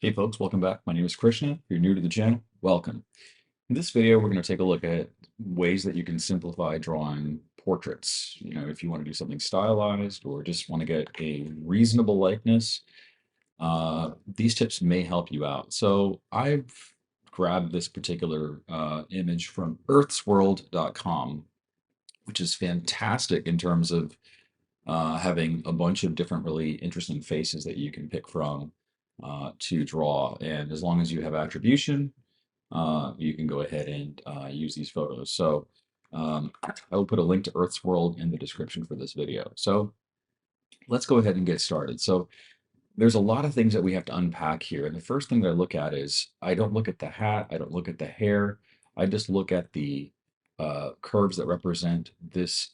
Hey folks, welcome back. My name is Krishna. If you're new to the channel, welcome. In this video, we're going to take a look at ways that you can simplify drawing portraits. If you want to do something stylized or just want to get a reasonable likeness, these tips may help you out. So I've grabbed this particular image from earthsworld.com, which is fantastic in terms of having a bunch of different really interesting faces that you can pick from to draw. And as long as you have attribution, you can go ahead and use these photos. So I will put a link to Earth's World in the description for this video. So let's go ahead and get started. So there's a lot of things that we have to unpack here. And the first thing that I look at is I don't look at the hat, I don't look at the hair, I just look at the curves that represent this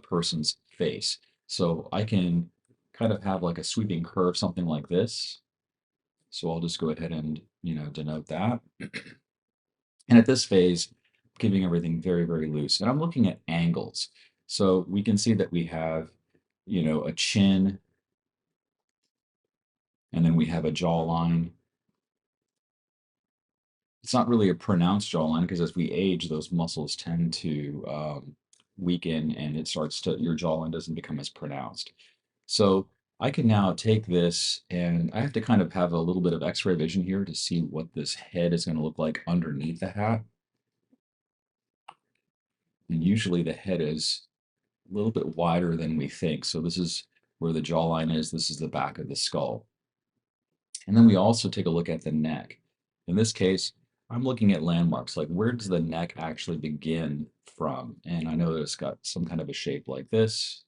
person's face. So I can kind of have like a sweeping curve, something like this. So I'll just go ahead and, denote that. And at this phase, keeping everything very, very loose. And I'm looking at angles. So we can see that we have, a chin, and then we have a jawline. It's not really a pronounced jawline because as we age, those muscles tend to weaken and your jawline doesn't become as pronounced. So I can now take this and I have to kind of have a little bit of x-ray vision here to see what this head is going to look like underneath the hat. And usually the head is a little bit wider than we think. So this is where the jawline is. This is the back of the skull. And then we also take a look at the neck. In this case, I'm looking at landmarks, like where does the neck actually begin from? And I know that it's got some kind of a shape like this.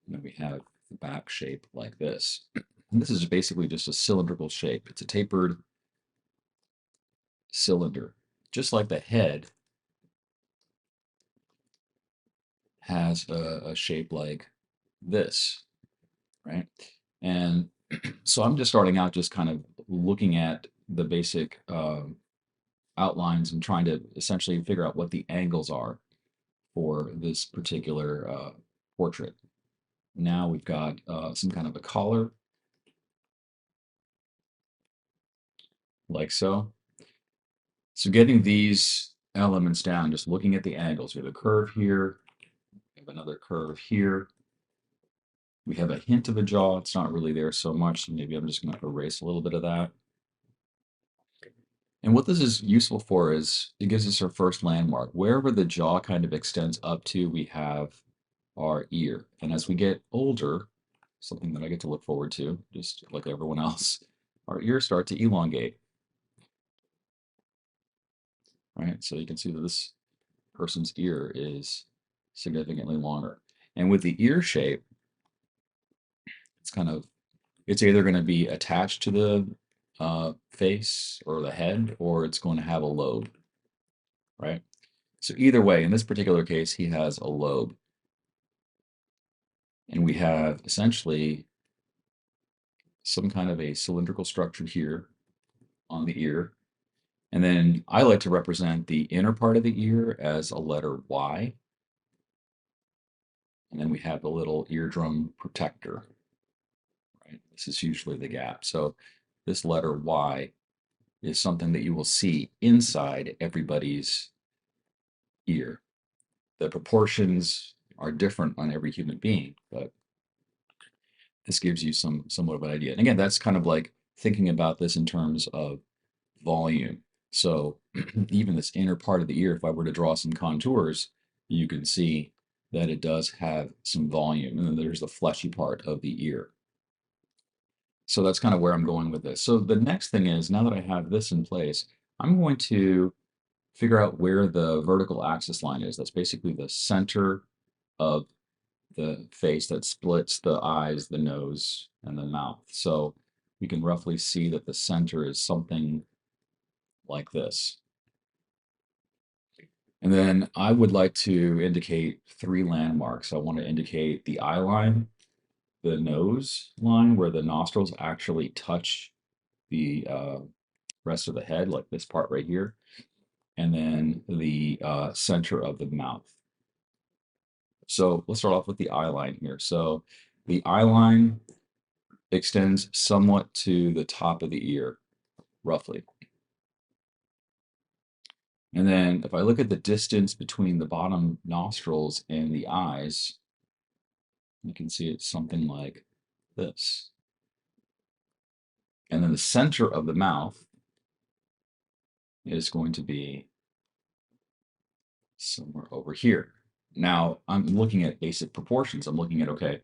And then we have the back shape like this. And this is basically just a cylindrical shape. It's a tapered cylinder. Just like the head has a shape like this, right? And so I'm just starting out just kind of looking at the basic outlines and trying to essentially figure out what the angles are for this particular portrait. Now we've got some kind of a collar, like so. So getting these elements down, just looking at the angles. We have a curve here, we have another curve here. We have a hint of a jaw. It's not really there so much. So maybe I'm just going to erase a little bit of that. And what this is useful for is it gives us our first landmark. Wherever the jaw kind of extends up to, we have our ear. And as we get older, something that I get to look forward to, just like everyone else, our ears start to elongate, right? So you can see that this person's ear is significantly longer. And with the ear shape, it's either going to be attached to the face or the head, or it's going to have a lobe, right? So either way, in this particular case, he has a lobe. And we have essentially some kind of a cylindrical structure here on the ear. And then I like to represent the inner part of the ear as a letter Y. And then we have the little eardrum protector, right? This is usually the gap. So this letter Y is something that you will see inside everybody's ear. The proportions are different on every human being, but this gives you somewhat of an idea. And again, that's kind of like thinking about this in terms of volume. So even this inner part of the ear, if I were to draw some contours, you can see that it does have some volume. And then there's the fleshy part of the ear. So that's kind of where I'm going with this. So the next thing is, now that I have this in place, I'm going to figure out where the vertical axis line is. That's basically the center of the face that splits the eyes, the nose, and the mouth. So we can roughly see that the center is something like this. And then I would like to indicate three landmarks. I want to indicate the eye line, the nose line where the nostrils actually touch the rest of the head, like this part right here, and then the center of the mouth. So let's start off with the eye line here. So the eye line extends somewhat to the top of the ear. roughly. And then if I look at the distance between the bottom nostrils and the eyes, you can see it's something like this. And then the center of the mouth is going to be somewhere over here. Now I'm looking at basic proportions. I'm looking at, okay,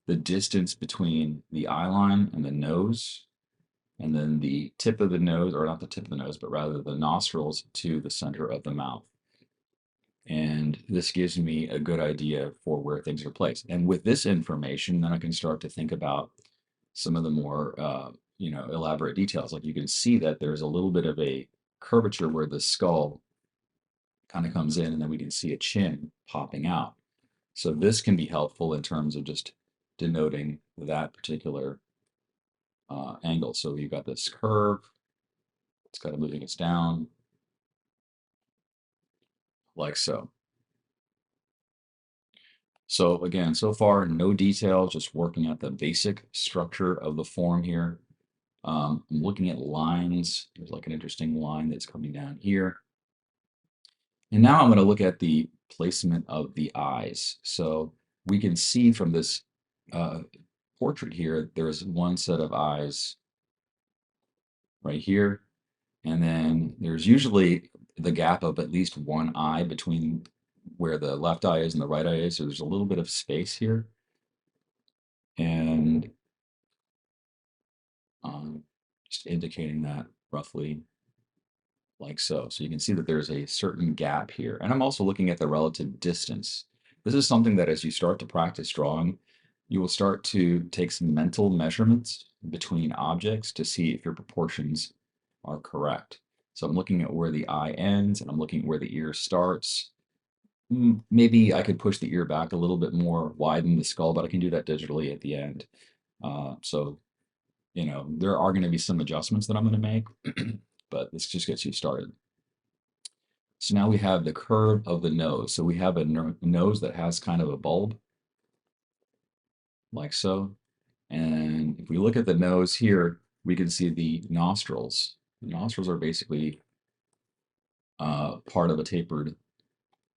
the distance between the eye line and the nose, and then the tip of the nose, or not the tip of the nose, but rather the nostrils to the center of the mouth. And this gives me a good idea for where things are placed. And with this information, then I can start to think about some of the more, elaborate details. Like you can see that there's a little bit of a curvature where the skull kind of comes in, and then we can see a chin popping out. So this can be helpful in terms of just denoting that particular angle. So you've got this curve, it's kind of moving us down like so. So again, so far, no detail, just working at the basic structure of the form here. I'm looking at lines. There's like an interesting line that's coming down here. And now I'm going to look at the placement of the eyes. So we can see from this uh, portrait here, there's one set of eyes right here. And then there's usually the gap of at least one eye between where the left eye is and the right eye is. So there's a little bit of space here. And just indicating that roughly like so. So you can see that there's a certain gap here. And I'm also looking at the relative distance. This is something that as you start to practice drawing, you will start to take some mental measurements between objects to see if your proportions are correct. So I'm looking at where the eye ends and I'm looking at where the ear starts. Maybe I could push the ear back a little bit more, widen the skull, but I can do that digitally at the end. So there are going to be some adjustments that I'm going to make, but this just gets you started. So now we have the curve of the nose. So we have a nose that has kind of a bulb, like so. And if we look at the nose here, we can see the nostrils. The nostrils are basically part of a tapered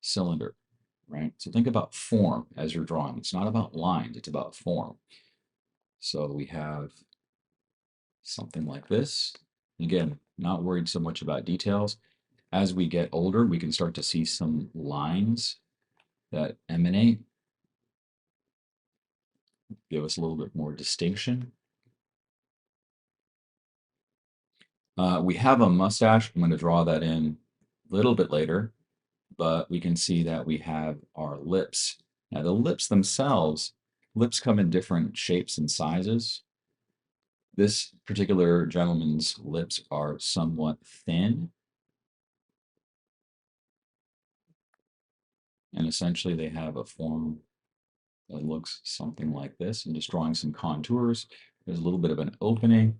cylinder, right? So think about form as you're drawing. It's not about lines, it's about form. So we have something like this. Again, not worried so much about details. As we get older, we can start to see some lines that emanate, give us a little bit more distinction. We have a mustache. I'm going to draw that in a little bit later, but we can see that we have our lips. Now the lips themselves, lips come in different shapes and sizes. This particular gentleman's lips are somewhat thin, and essentially they have a form that looks something like this. I'm just drawing some contours. There's a little bit of an opening.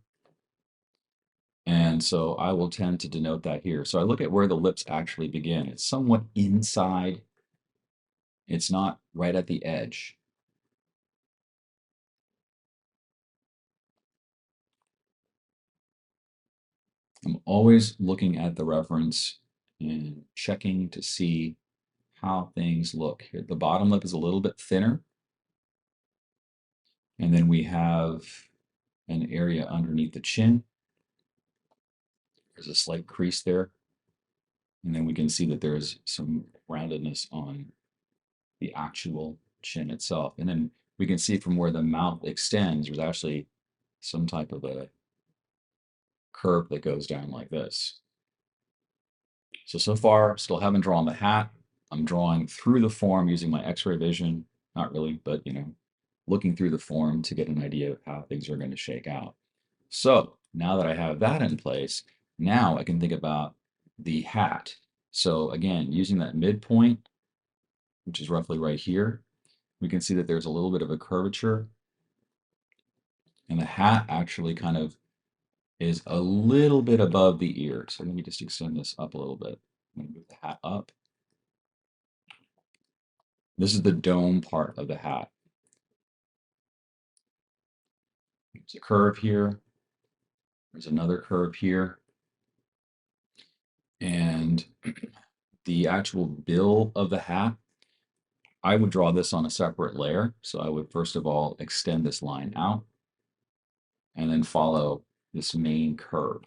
And so I will tend to denote that here. So I look at where the lips actually begin. It's somewhat inside. It's not right at the edge. I'm always looking at the reference and checking to see how things look. Here, the bottom lip is a little bit thinner. And then we have an area underneath the chin. There's a slight crease there. And then we can see that there's some roundedness on the actual chin itself. And then we can see from where the mouth extends, there's actually some type of a curve that goes down like this. So far, still haven't drawn the hat. I'm drawing through the form using my X-ray vision. Not really, but looking through the form to get an idea of how things are going to shake out. So now that I have that in place, now I can think about the hat. So again, using that midpoint, which is roughly right here, we can see that there's a little bit of a curvature, and the hat actually kind of is a little bit above the ear. So let me just extend this up a little bit. I'm going to move the hat up. This is the dome part of the hat. There's a curve here. There's another curve here. And the actual bill of the hat, I would draw this on a separate layer. So I would first of all extend this line out and then follow this main curve.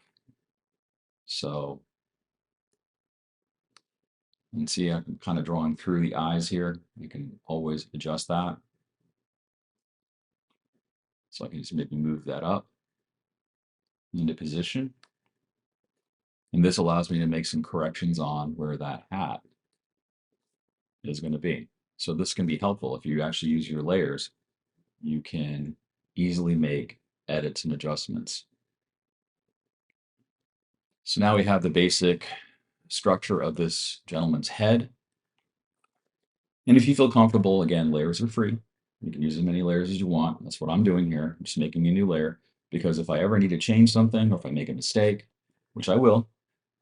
So you can see I'm kind of drawing through the eyes here. You can always adjust that. So I can just maybe move that up into position. And this allows me to make some corrections on where that hat is going to be. So this can be helpful if you actually use your layers. You can easily make edits and adjustments. So now we have the basic structure of this gentleman's head. And if you feel comfortable, again, layers are free. You can use as many layers as you want. That's what I'm doing here. I'm just making a new layer because if I ever need to change something or if I make a mistake, which I will,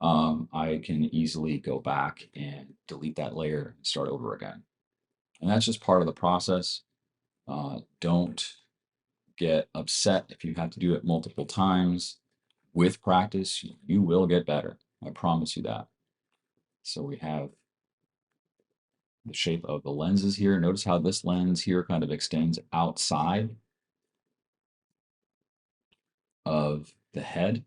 I can easily go back and delete that layer and start over again. And that's just part of the process. Don't get upset if you have to do it multiple times. With practice, you will get better. I promise you that. So we have the shape of the lenses here. Notice how this lens here kind of extends outside of the head.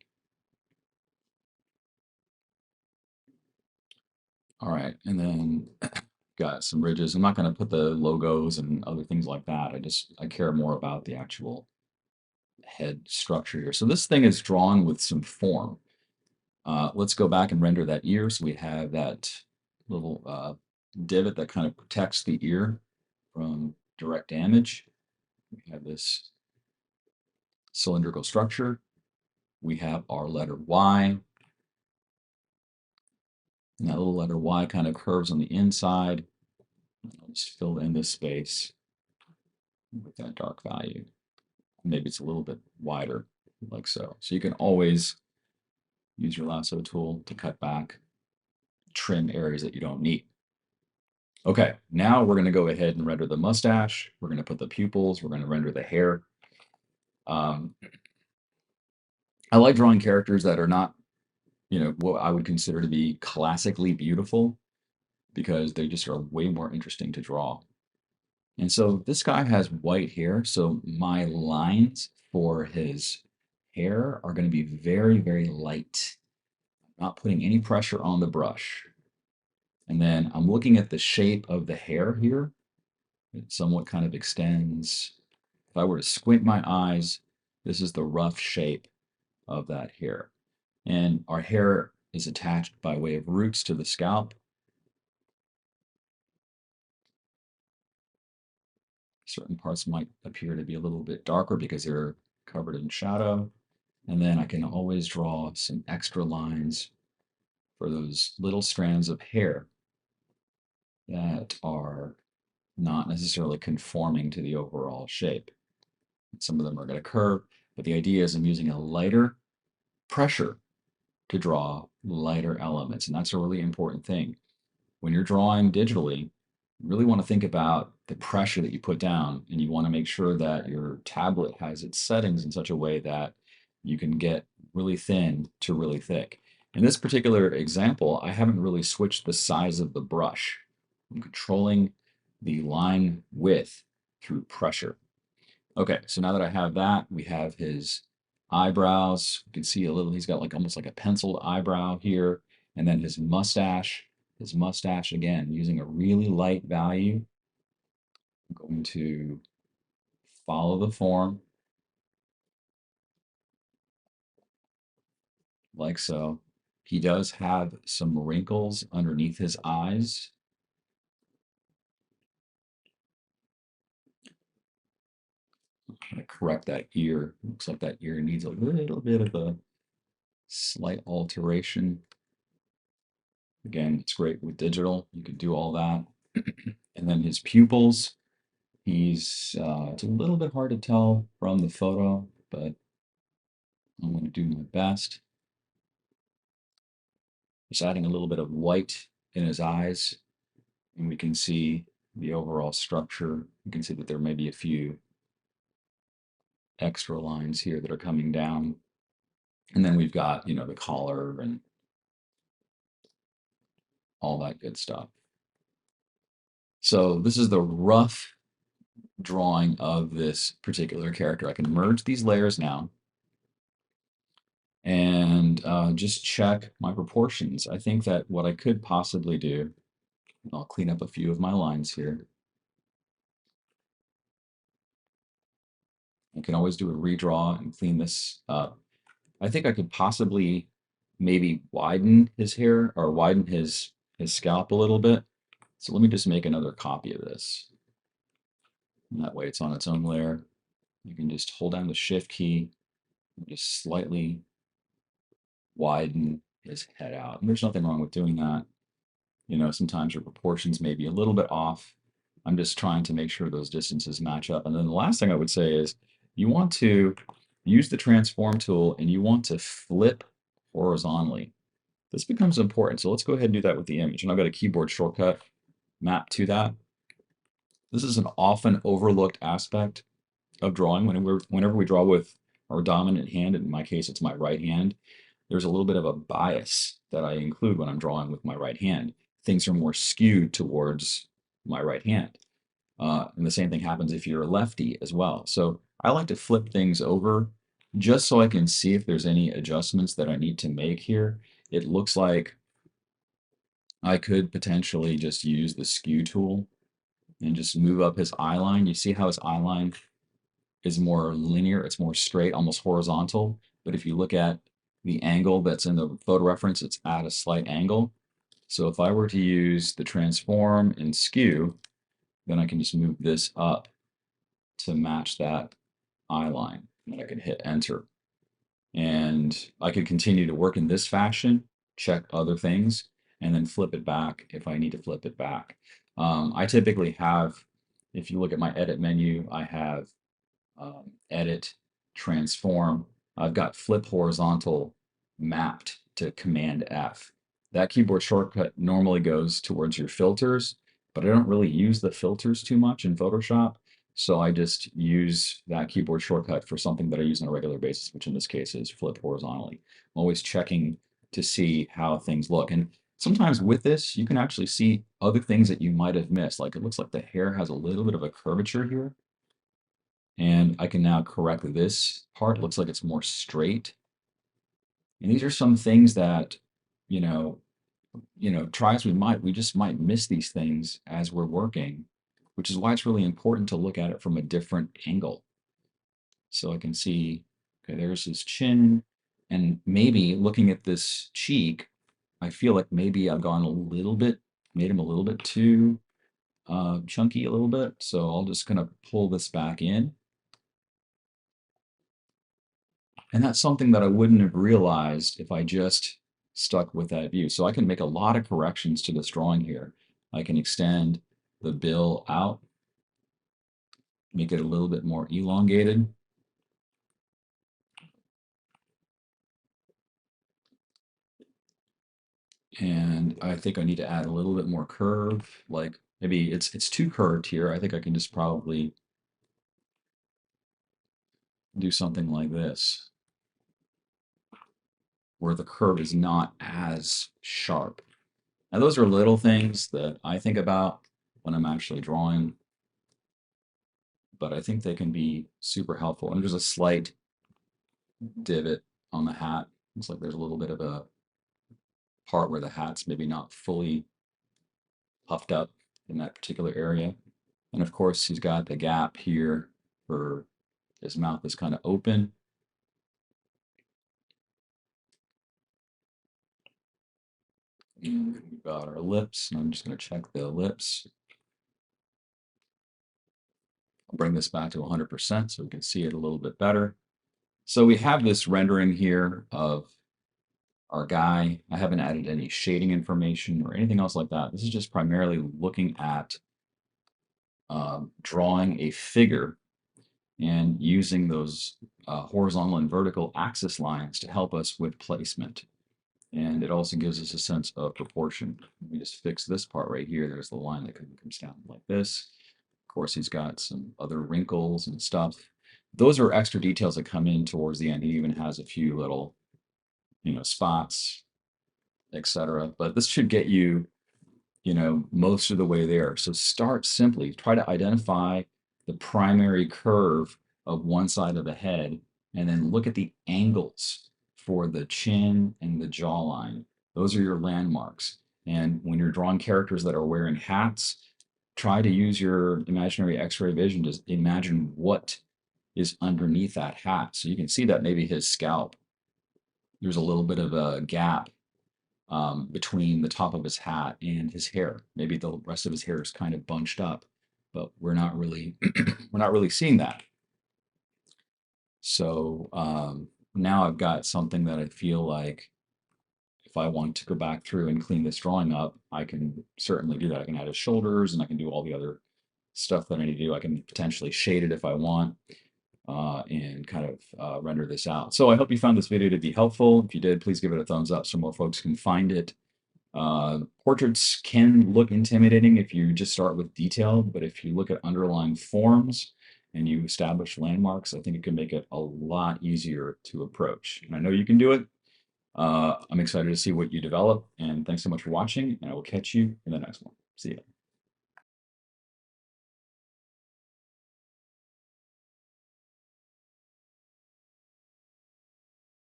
All right, and then got some ridges. I'm not going to put the logos and other things like that. I care more about the actual head structure here. So this thing is drawn with some form. Let's go back and render that ear. So we have that little divot that kind of protects the ear from direct damage. We have this cylindrical structure. We have our letter Y. And that little letter Y kind of curves on the inside. I'll just fill in this space with that dark value. Maybe it's a little bit wider, like so. So you can always use your lasso tool to cut back, trim areas that you don't need. Okay, now we're going to go ahead and render the mustache. We're going to put the pupils. We're going to render the hair. I like drawing characters that are not, what I would consider to be classically beautiful because they just are way more interesting to draw. And so this guy has white hair, so my lines for his hair are going to be very, very light. Not putting any pressure on the brush. And then I'm looking at the shape of the hair here. It somewhat kind of extends. If I were to squint my eyes, this is the rough shape of that hair. And our hair is attached by way of roots to the scalp. Certain parts might appear to be a little bit darker because they're covered in shadow. And then I can always draw some extra lines for those little strands of hair that are not necessarily conforming to the overall shape. Some of them are going to curve, but the idea is I'm using a lighter pressure to draw lighter elements. And that's a really important thing. When you're drawing digitally, you really want to think about the pressure that you put down, and you want to make sure that your tablet has its settings in such a way that you can get really thin to really thick. In this particular example, I haven't really switched the size of the brush. I'm controlling the line width through pressure. Okay, so now that I have that, we have his eyebrows. You can see a little, he's got like almost like a penciled eyebrow here. And then his mustache again, using a really light value. I'm going to follow the form like so. He does have some wrinkles underneath his eyes. I'm going to correct that ear. Looks like that ear needs a little bit of a slight alteration. Again, it's great with digital. You can do all that. And then his pupils, it's a little bit hard to tell from the photo, but I'm going to do my best. Just adding a little bit of white in his eyes, and we can see the overall structure. You can see that there may be a few extra lines here that are coming down. And then we've got, the collar and all that good stuff. So this is the rough drawing of this particular character. I can merge these layers now and just check my proportions. I think that what I could possibly do, I'll clean up a few of my lines here. I can always do a redraw and clean this up. I think I could possibly maybe widen his hair or widen his scalp a little bit. So let me just make another copy of this. And that way it's on its own layer. You can just hold down the shift key and just slightly widen his head out. And there's nothing wrong with doing that. You know, sometimes your proportions may be a little bit off. I'm just trying to make sure those distances match up. And then the last thing I would say is you want to use the transform tool and you want to flip horizontally. This becomes important. So let's go ahead and do that with the image. And I've got a keyboard shortcut map to that. This is an often overlooked aspect of drawing. Whenever we draw with our dominant hand, in my case, it's my right hand, there's a little bit of a bias that I include when I'm drawing with my right hand. Things are more skewed towards my right hand. And the same thing happens if you're a lefty as well. So I like to flip things over just so I can see if there's any adjustments that I need to make here. It looks like I could potentially just use the skew tool and just move up his eye line. You see how his eye line is more linear, it's more straight, almost horizontal. But if you look at the angle that's in the photo reference, it's at a slight angle. So if I were to use the transform and skew, then I can just move this up to match that eye line. And I can hit enter. And I could continue to work in this fashion, check other things, and then flip it back if I need to flip it back. I typically have, if you look at my edit menu, I have edit, transform. I've got flip horizontal mapped to Command F. That keyboard shortcut normally goes towards your filters, but I don't really use the filters too much in Photoshop. So I just use that keyboard shortcut for something that I use on a regular basis, which in this case is flip horizontally. I'm always checking to see how things look. And sometimes with this, you can actually see other things that you might have missed. Like it looks like the hair has a little bit of a curvature here. And I can now correct this part. It looks like it's more straight. And these are some things that, you know, try as we might, we just might miss these things as we're working, which is why it's really important to look at it from a different angle. So I can see, okay, there's his chin, and maybe looking at this cheek, I feel like maybe I've gone a little bit, made him a little bit too chunky a little bit. So I'll just kind of pull this back in. And that's something that I wouldn't have realized if I just stuck with that view. So I can make a lot of corrections to this drawing here. I can extend the bill out, make it a little bit more elongated. And I think I need to add a little bit more curve. Like maybe it's too curved here. I think I can just probably do something like this, where the curve is not as sharp. Now those are little things that I think about when I'm actually drawing, but I think they can be super helpful. And there's a slight divot on the hat. Looks like there's a little bit of a part where the hat's maybe not fully puffed up in that particular area. And of course, he's got the gap here for his mouth is kind of open. And we've got our lips, and I'm just going to check the lips. I'll bring this back to 100% so we can see it a little bit better. So we have this rendering here of our guy. I haven't added any shading information or anything else like that. This is just primarily looking at drawing a figure and using those horizontal and vertical axis lines to help us with placement. And it also gives us a sense of proportion. Let me just fix this part right here. There's the line that comes down like this. Of course, he's got some other wrinkles and stuff. Those are extra details that come in towards the end. He even has a few little, spots, etc. But this should get you most of the way there. So start simply. Try to identify the primary curve of one side of the head, and then look at the angles for the chin and the jawline. Those are your landmarks. And when you're drawing characters that are wearing hats, try to use your imaginary X-ray vision to imagine what is underneath that hat. So you can see that maybe his scalp, there's a little bit of a gap between the top of his hat and his hair. Maybe the rest of his hair is kind of bunched up, but we're not really we're not really seeing that. So now I've got something that I feel like if I want to go back through and clean this drawing up, I can certainly do that. I can add his shoulders and I can do all the other stuff that I need to do. I can potentially shade it if I want. And kind of render this out. So I hope you found this video to be helpful. If you did, please give it a thumbs up so more folks can find it. Portraits can look intimidating if you just start with detail, but if you look at underlying forms and you establish landmarks, I think it can make it a lot easier to approach. And I know you can do it. I'm excited to see what you develop, and thanks so much for watching, and I will catch you in the next one.